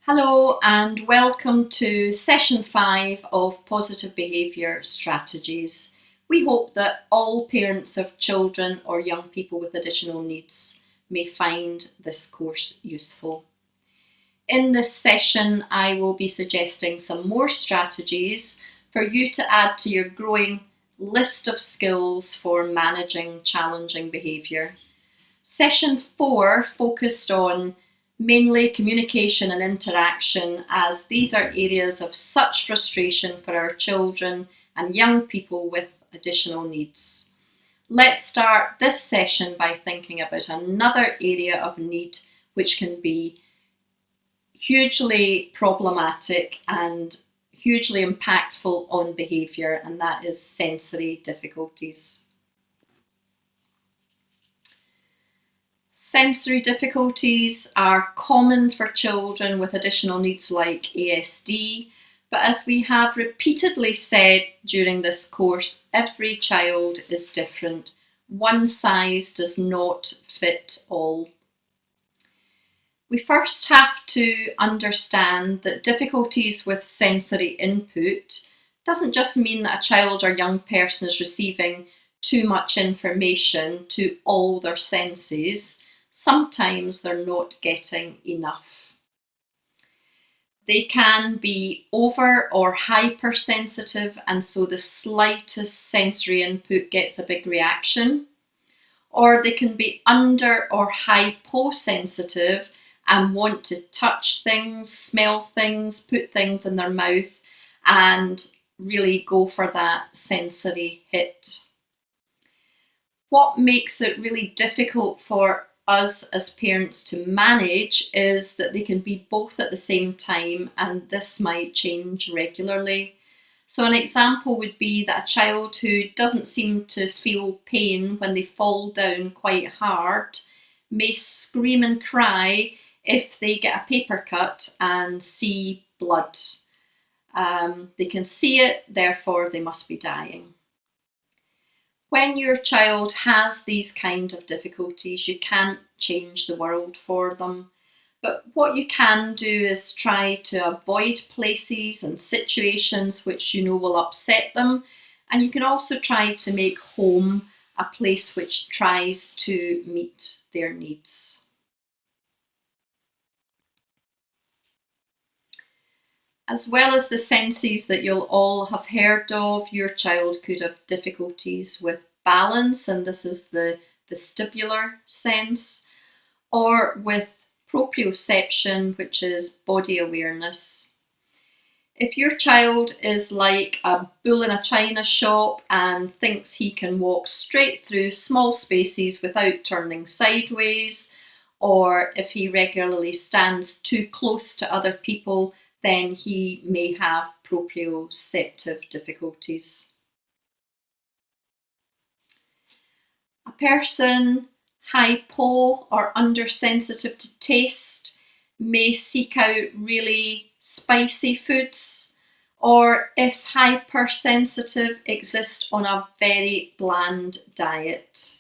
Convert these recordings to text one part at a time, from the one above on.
Hello and welcome to session 5 of Positive Behaviour Strategies. We hope that all parents of children or young people with additional needs may find this course useful. In this session, I will be suggesting some more strategies for you to add to your growing list of skills for managing challenging behaviour. Session 4 focused on mainly communication and interaction, as these are areas of such frustration for our children and young people with additional needs. Let's start this session by thinking about another area of need which can be hugely problematic and hugely impactful on behaviour, and that is sensory difficulties. Sensory difficulties are common for children with additional needs like ASD, but as we have repeatedly said during this course, every child is different. One size does not fit all. We first have to understand that difficulties with sensory input doesn't just mean that a child or young person is receiving too much information to all their senses. Sometimes they're not getting enough. They can be over or hypersensitive, and so the slightest sensory input gets a big reaction. Or they can be under or hyposensitive and want to touch things, smell things, put things in their mouth, and really go for that sensory hit. What makes it really difficult for us as parents to manage is that they can be both at the same time, and this might change regularly. So an example would be that a child who doesn't seem to feel pain when they fall down quite hard may scream and cry if they get a paper cut and see blood. They can see it, therefore they must be dying. When your child has these kind of difficulties, you can't change the world for them. But what you can do is try to avoid places and situations which you know will upset them. And you can also try to make home a place which tries to meet their needs. As well as the senses that you'll all have heard of, your child could have difficulties with balance, and this is the vestibular sense, or with proprioception, which is body awareness. If your child is like a bull in a china shop and thinks he can walk straight through small spaces without turning sideways, or if he regularly stands too close to other people, then he may have proprioceptive difficulties. A person hypo or undersensitive to taste may seek out really spicy foods, or if hypersensitive, exist on a very bland diet.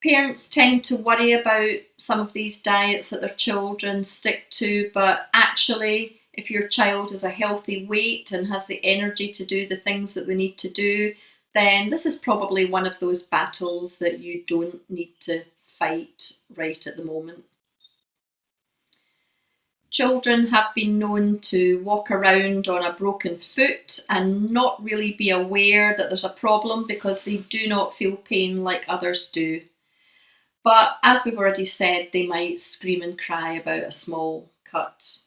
Parents tend to worry about some of these diets that their children stick to, but actually, if your child is a healthy weight and has the energy to do the things that they need to do, then this is probably one of those battles that you don't need to fight right at the moment. Children have been known to walk around on a broken foot and not really be aware that there's a problem because they do not feel pain like others do. But as we've already said, they might scream and cry about a small cut.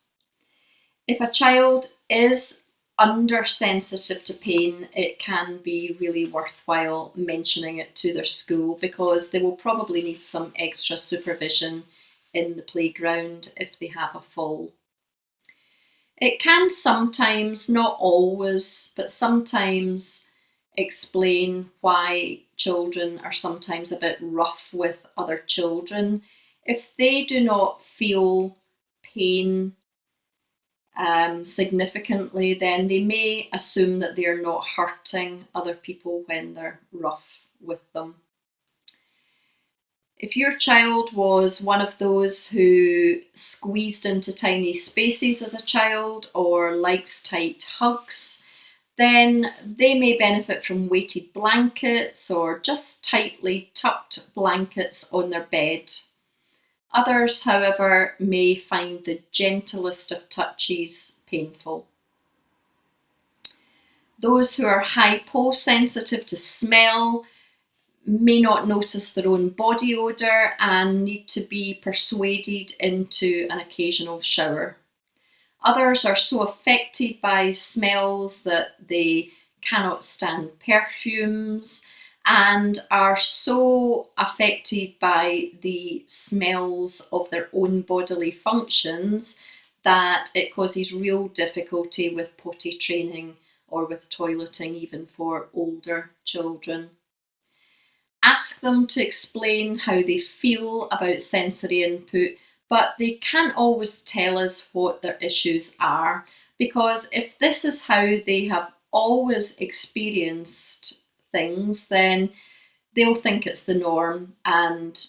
If a child is undersensitive to pain, it can be really worthwhile mentioning it to their school, because they will probably need some extra supervision in the playground if they have a fall. It can sometimes, not always, but sometimes explain why children are sometimes a bit rough with other children. If they do not feel pain significantly, then they may assume that they're not hurting other people when they're rough with them. If your child was one of those who squeezed into tiny spaces as a child or likes tight hugs, then they may benefit from weighted blankets or just tightly tucked blankets on their bed. Others, however, may find the gentlest of touches painful. Those who are hyposensitive to smell may not notice their own body odour and need to be persuaded into an occasional shower. Others are so affected by smells that they cannot stand perfumes and are so affected by the smells of their own bodily functions that it causes real difficulty with potty training or with toileting, even for older children. Ask them to explain how they feel about sensory input, but they can't always tell us what their issues are, because if this is how they have always experienced things, then they'll think it's the norm and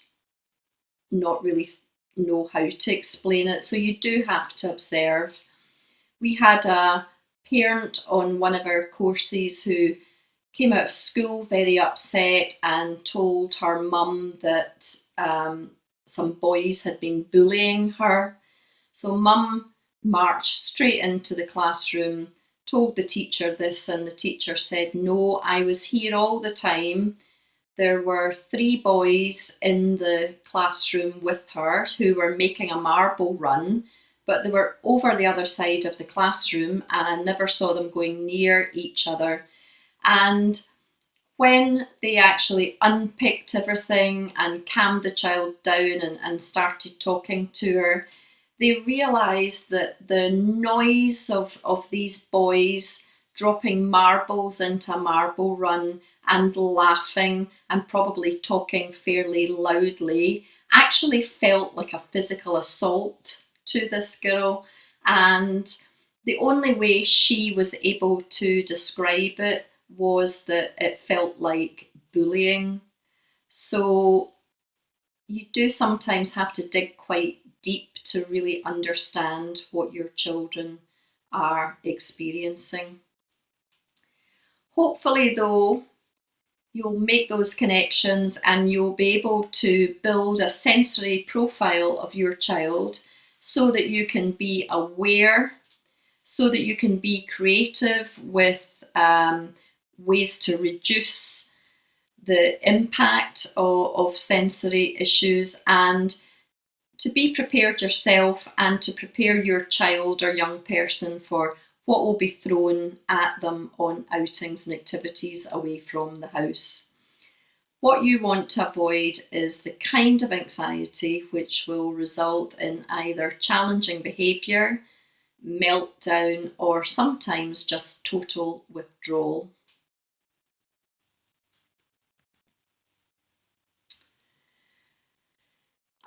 not really know how to explain it. So you do have to observe. We had a parent on one of our courses who came out of school very upset and told her mum that some boys had been bullying her. So mum marched straight into the classroom, told the teacher this, and the teacher said, "No, I was here all the time. There were 3 boys in the classroom with her who were making a marble run, but they were over the other side of the classroom and I never saw them going near each other." And when they actually unpicked everything and calmed the child down and started talking to her, they realised that the noise of these boys dropping marbles into a marble run and laughing and probably talking fairly loudly actually felt like a physical assault to this girl. And the only way she was able to describe it was that it felt like bullying. So you do sometimes have to dig quite deep to really understand what your children are experiencing. Hopefully, though, you'll make those connections and you'll be able to build a sensory profile of your child so that you can be aware, so that you can be creative with ways to reduce the impact of sensory issues, and to be prepared yourself and to prepare your child or young person for what will be thrown at them on outings and activities away from the house. What you want to avoid is the kind of anxiety which will result in either challenging behaviour, meltdown, or sometimes just total withdrawal.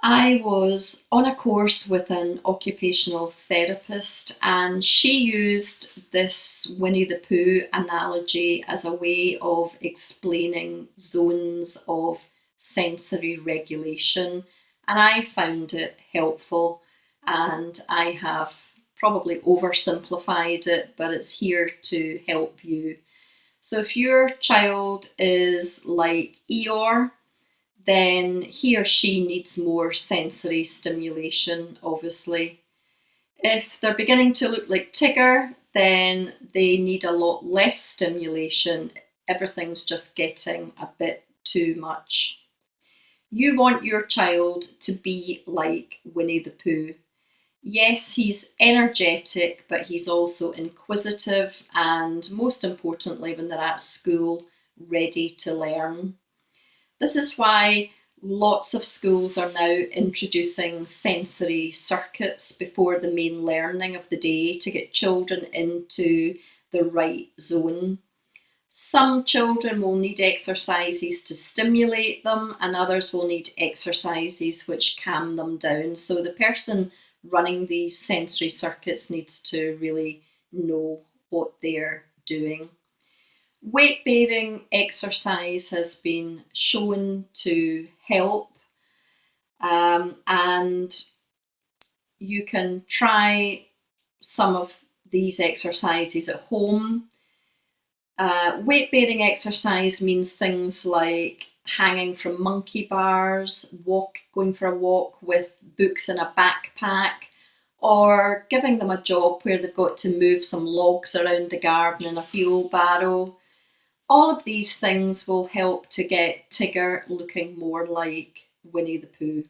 I was on a course with an occupational therapist, and she used this Winnie the Pooh analogy as a way of explaining zones of sensory regulation, and I found it helpful, and I have probably oversimplified it, but it's here to help you. So if your child is like Eeyore, then he or she needs more sensory stimulation, obviously. If they're beginning to look like Tigger, then they need a lot less stimulation. Everything's just getting a bit too much. You want your child to be like Winnie the Pooh. Yes, he's energetic, but he's also inquisitive and, most importantly, when they're at school, ready to learn. This is why lots of schools are now introducing sensory circuits before the main learning of the day to get children into the right zone. Some children will need exercises to stimulate them, and others will need exercises which calm them down. So the person running these sensory circuits needs to really know what they're doing. Weight bearing exercise has been shown to help, And you can try some of these exercises at home. Weight-bearing exercise means things like hanging from monkey bars, going for a walk with books in a backpack, or giving them a job where they've got to move some logs around the garden in a wheelbarrow. All of these things will help to get Tigger looking more like Winnie the Pooh.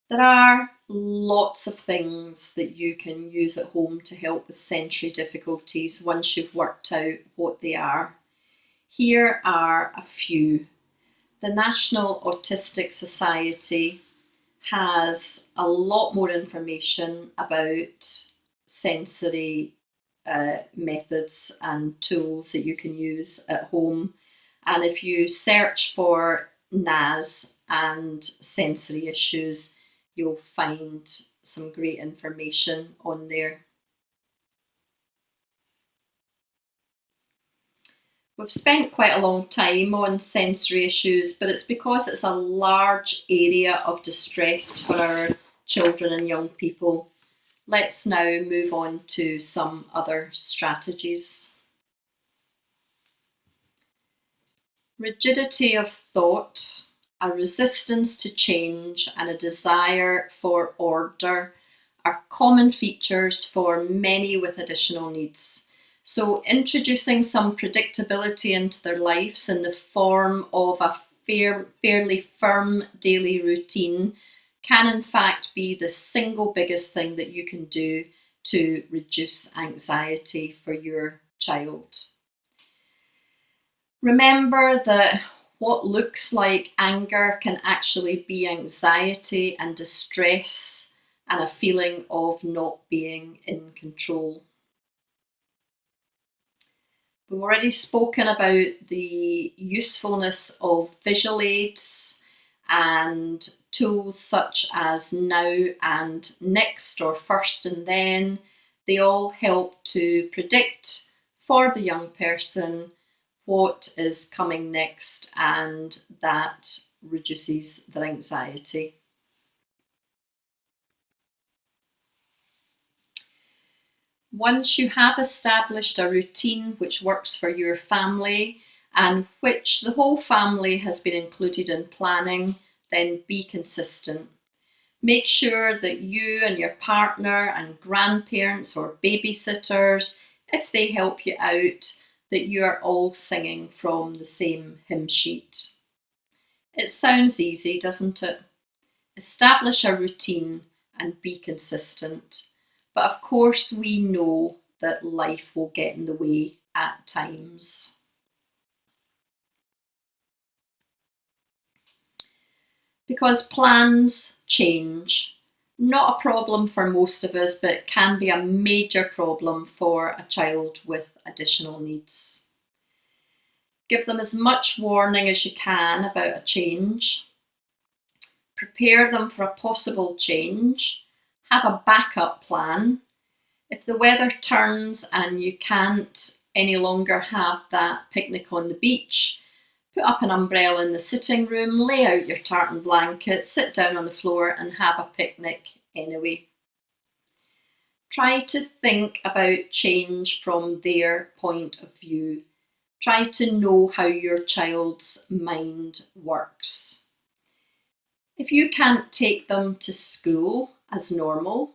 There are lots of things that you can use at home to help with sensory difficulties once you've worked out what they are. Here are a few. The National Autistic Society has a lot more information about sensory methods and tools that you can use at home. And if you search for NAS and sensory issues, you'll find some great information on there. We've spent quite a long time on sensory issues, but it's because it's a large area of distress for our children and young people. Let's now move on to some other strategies. Rigidity of thought, a resistance to change, and a desire for order are common features for many with additional needs. So introducing some predictability into their lives in the form of a fairly firm daily routine can in fact be the single biggest thing that you can do to reduce anxiety for your child. Remember that what looks like anger can actually be anxiety and distress and a feeling of not being in control. We've already spoken about the usefulness of visual aids and tools such as Now and Next or First and Then. They all help to predict for the young person what is coming next, and that reduces their anxiety. Once you have established a routine which works for your family and which the whole family has been included in planning, then be consistent. Make sure that you and your partner and grandparents or babysitters, if they help you out, that you are all singing from the same hymn sheet. It sounds easy, doesn't it? Establish a routine and be consistent. But of course, we know that life will get in the way at times. Because plans change. Not a problem for most of us, but can be a major problem for a child with additional needs. Give them as much warning as you can about a change. Prepare them for a possible change. Have a backup plan. If the weather turns and you can't any longer have that picnic on the beach, put up an umbrella in the sitting room, lay out your tartan blanket, sit down on the floor and have a picnic anyway. Try to think about change from their point of view. Try to know how your child's mind works. If you can't take them to school as normal,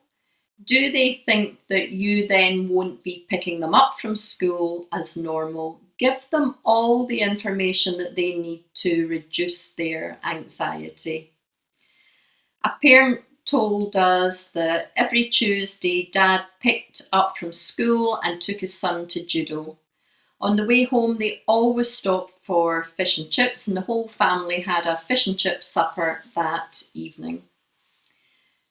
do they think that you then won't be picking them up from school as normal? Give them all the information that they need to reduce their anxiety. A parent told us that every Tuesday Dad picked up from school and took his son to judo. On the way home, they always stopped for fish and chips, and the whole family had a fish and chip supper that evening.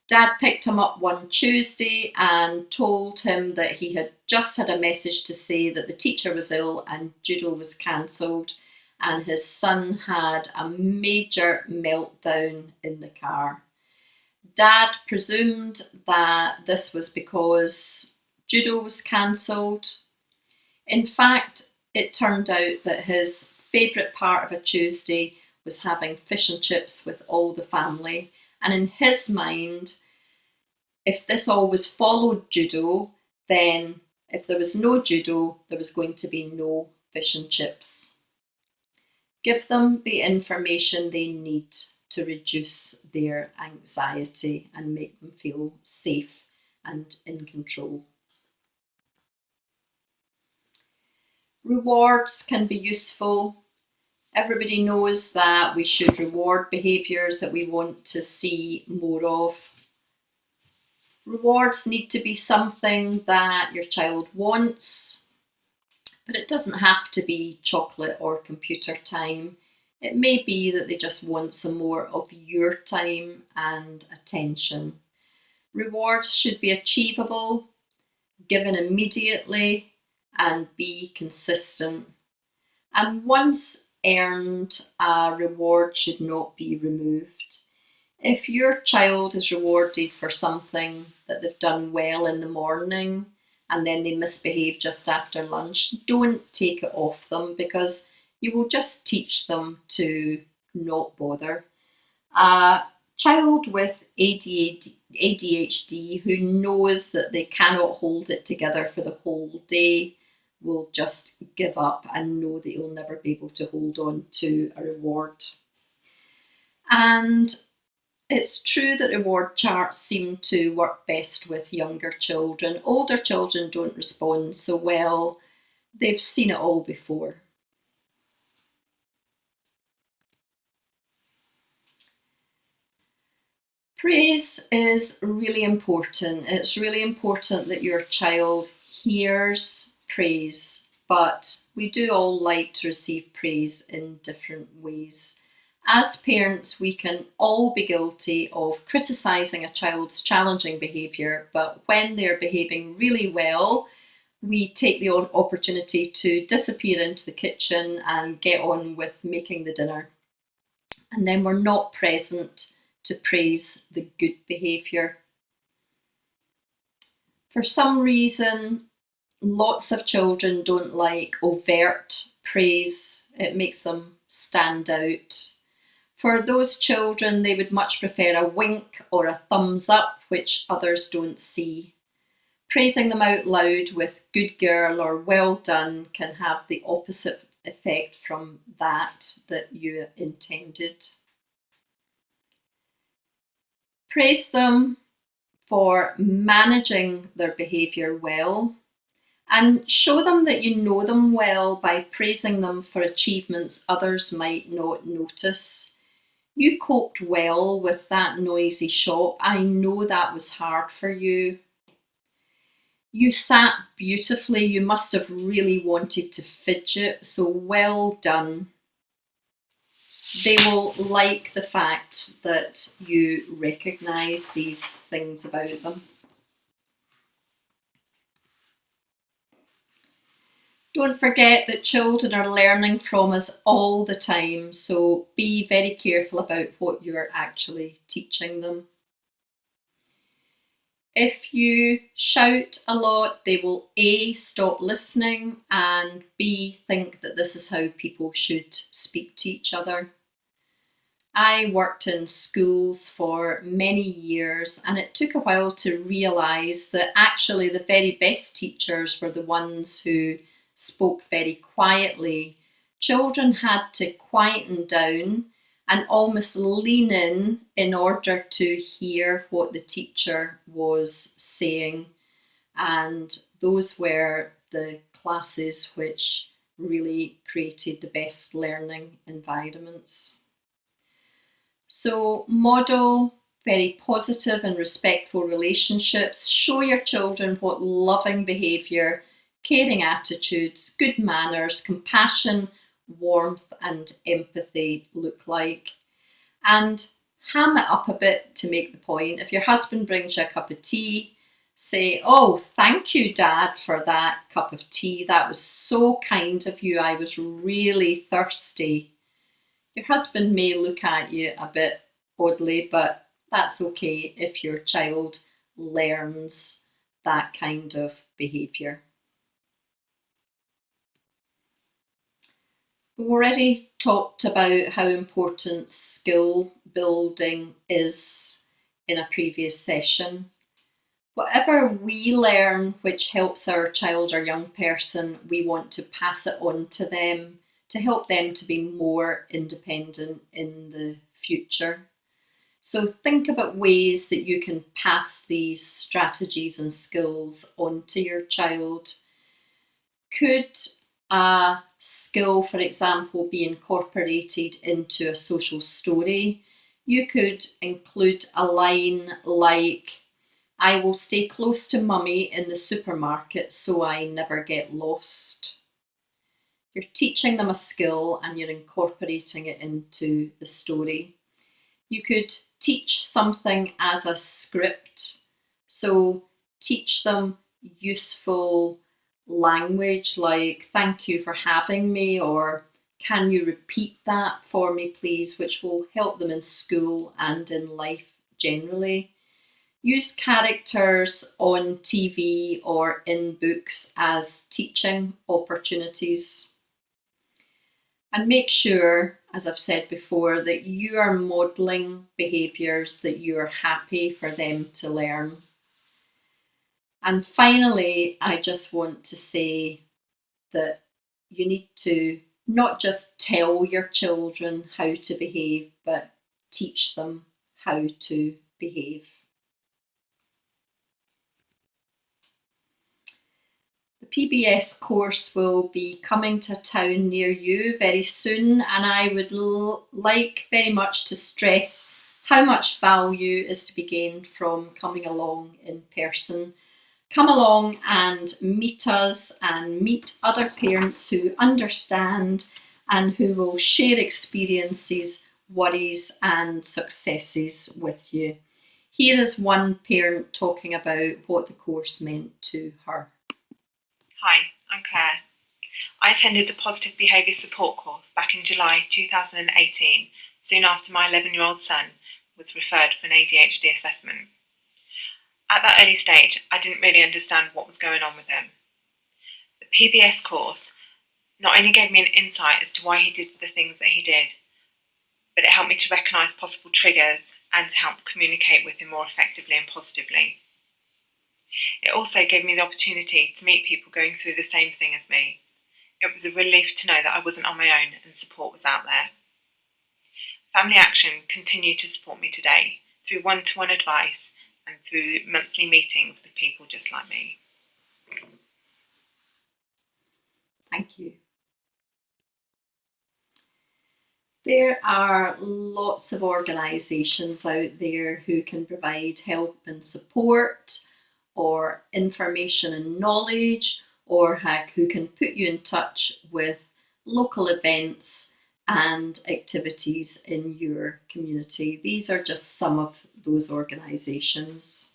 Dad picked him up one Tuesday and told him that he had just had a message to say that the teacher was ill and judo was cancelled, and his son had a major meltdown in the car. Dad presumed that this was because judo was cancelled. In fact, it turned out that his favourite part of a Tuesday was having fish and chips with all the family. And in his mind, if this always followed judo, then if there was no judo, there was going to be no fish and chips. Give them the information they need to reduce their anxiety and make them feel safe and in control. Rewards can be useful. Everybody knows that we should reward behaviours that we want to see more of. Rewards need to be something that your child wants, but it doesn't have to be chocolate or computer time. It may be that they just want some more of your time and attention. Rewards should be achievable, given immediately, and be consistent. And once earned, a reward should not be removed. If your child is rewarded for something that they've done well in the morning and then they misbehave just after lunch, don't take it off them, because you will just teach them to not bother. A child with ADHD who knows that they cannot hold it together for the whole day will just give up and know that you'll never be able to hold on to a reward. And it's true that reward charts seem to work best with younger children. Older children don't respond so well. They've seen it all before. Praise is really important. It's really important that your child hears praise, but we do all like to receive praise in different ways. As parents, we can all be guilty of criticising a child's challenging behaviour, but when they're behaving really well, we take the opportunity to disappear into the kitchen and get on with making the dinner. And then we're not present to praise the good behaviour. For some reason, lots of children don't like overt praise. It makes them stand out. For those children, they would much prefer a wink or a thumbs up, which others don't see. Praising them out loud with good girl or well done can have the opposite effect from that you intended. Praise them for managing their behaviour well, and show them that you know them well by praising them for achievements others might not notice. You coped well with that noisy shop. I know that was hard for you. You sat beautifully. You must have really wanted to fidget, so well done. They will like the fact that you recognise these things about them. Don't forget that children are learning from us all the time, so be very careful about what you're actually teaching them. If you shout a lot, they will A, stop listening, and B, think that this is how people should speak to each other. I worked in schools for many years, and it took a while to realise that actually the very best teachers were the ones who spoke very quietly. Children had to quieten down and almost lean in order to hear what the teacher was saying. And those were the classes which really created the best learning environments. So model very positive and respectful relationships. Show your children what loving behaviour, caring attitudes, good manners, compassion, warmth and empathy look like. And ham it up a bit to make the point. If your husband brings you a cup of tea, say, "Oh, thank you, Dad, for that cup of tea. That was so kind of you. I was really thirsty." Your husband may look at you a bit oddly, but that's okay if your child learns that kind of behaviour. We've already talked about how important skill building is in a previous session. Whatever we learn which helps our child or young person, we want to pass it on to them to help them to be more independent in the future. So think about ways that you can pass these strategies and skills on to your child. Could a skill, for example, be incorporated into a social story? You could include a line like, I will stay close to mummy in the supermarket so I never get lost. You're teaching them a skill and you're incorporating it into the story. You could teach something as a script, so teach them useful language like thank you for having me, or can you repeat that for me please, which will help them in school and in life generally. Use characters on TV or in books as teaching opportunities. And make sure, as I've said before, that you are modelling behaviours that you're happy for them to learn. And finally, I just want to say that you need to not just tell your children how to behave, but teach them how to behave. The PBS course will be coming to a town near you very soon, and I would like very much to stress how much value is to be gained from coming along in person. Come along and meet us and meet other parents who understand and who will share experiences, worries and successes with you. Here is one parent talking about what the course meant to her. Hi, I'm Claire. I attended the Positive Behaviours Support course back in July 2018, soon after my 11-year-old son was referred for an ADHD assessment. At that early stage, I didn't really understand what was going on with him. The PBS course not only gave me an insight as to why he did the things that he did, but it helped me to recognise possible triggers and to help communicate with him more effectively and positively. It also gave me the opportunity to meet people going through the same thing as me. It was a relief to know that I wasn't on my own and support was out there. Family Action continue to support me today through one-to-one advice and through monthly meetings with people just like me. Thank you. There are lots of organisations out there who can provide help and support, or information and knowledge, or who can put you in touch with local events and activities in your community. These are just some of those organisations.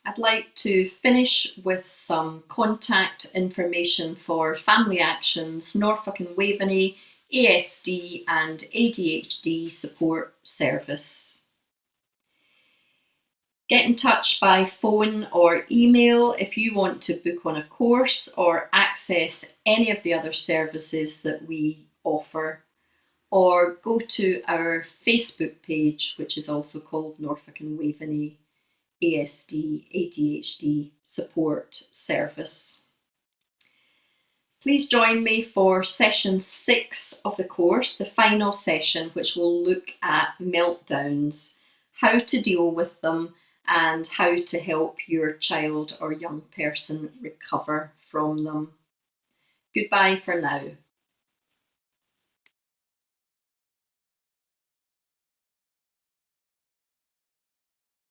I'd like to finish with some contact information for Family Action's Norfolk and Waveney ASD and ADHD support service. Get in touch by phone or email if you want to book on a course or access any of the other services that we offer, or go to our Facebook page, which is also called Norfolk and Waveney ASD ADHD support service. Please join me for session 6 of the course, the final session, which will look at meltdowns, how to deal with them, and how to help your child or young person recover from them. Goodbye for now.